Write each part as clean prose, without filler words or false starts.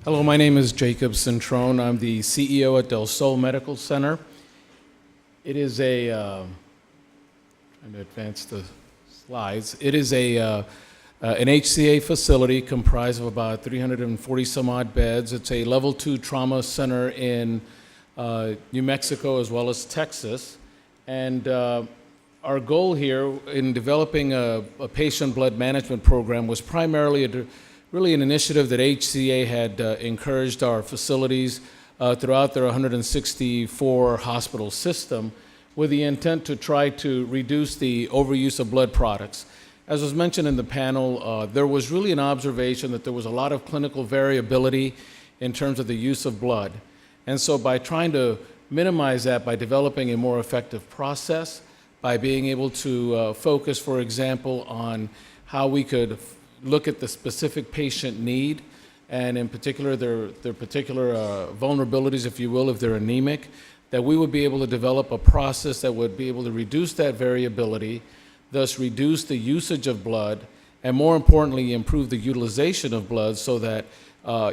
Hello, my name is Jacob Cintron. I'm the CEO at Del Sol Medical Center. It is trying to advance the slides. It is an HCA facility comprised of about 340 some odd beds. It's a level 2 trauma center in New Mexico as well as Texas. And our goal here in developing a patient blood management program was primarily really an initiative that HCA had encouraged our facilities throughout their 164 hospital system with the intent to try to reduce the overuse of blood products. As was mentioned in the panel, there was really an observation that there was a lot of clinical variability in terms of the use of blood. And so by trying to minimize that by developing a more effective process, by being able to focus, for example, on how we could look at the specific patient need, and in particular their particular vulnerabilities, if you will, if they're anemic, that we would be able to develop a process that would be able to reduce that variability, thus reduce the usage of blood, and more importantly, improve the utilization of blood so that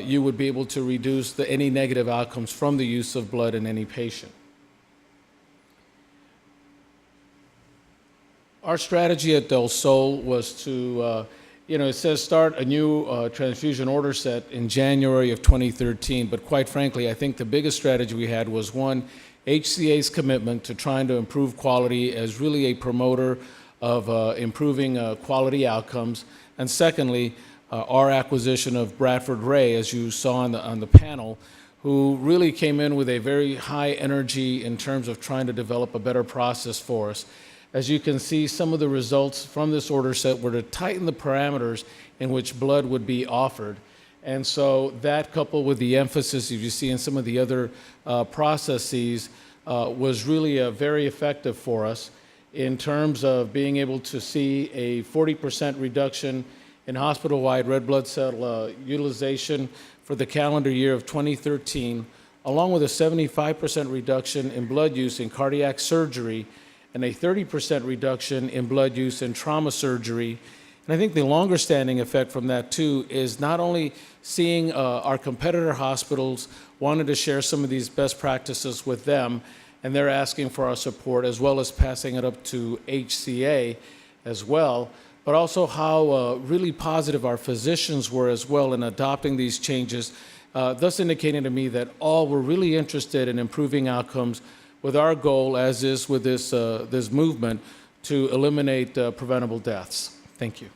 you would be able to reduce any negative outcomes from the use of blood in any patient. Our strategy at Del Sol was to it says start a new transfusion order set in January of 2013, but quite frankly, I think the biggest strategy we had was, one, HCA's commitment to trying to improve quality as really a promoter of improving quality outcomes, and secondly, our acquisition of Bradford Ray, as you saw on the panel, who really came in with a very high energy in terms of trying to develop a better process for us. As you can see, some of the results from this order set were to tighten the parameters in which blood would be offered. And so that, coupled with the emphasis, as you see in some of the other processes, was really very effective for us in terms of being able to see a 40% reduction in hospital-wide red blood cell utilization for the calendar year of 2013, along with a 75% reduction in blood use in cardiac surgery and a 30% reduction in blood use in trauma surgery. And I think the longer standing effect from that too is not only seeing our competitor hospitals wanted to share some of these best practices with them, and they're asking for our support, as well as passing it up to HCA as well, but also how really positive our physicians were as well in adopting these changes, thus indicating to me that all were really interested in improving outcomes, with our goal, as is with this movement, to eliminate preventable deaths. Thank you.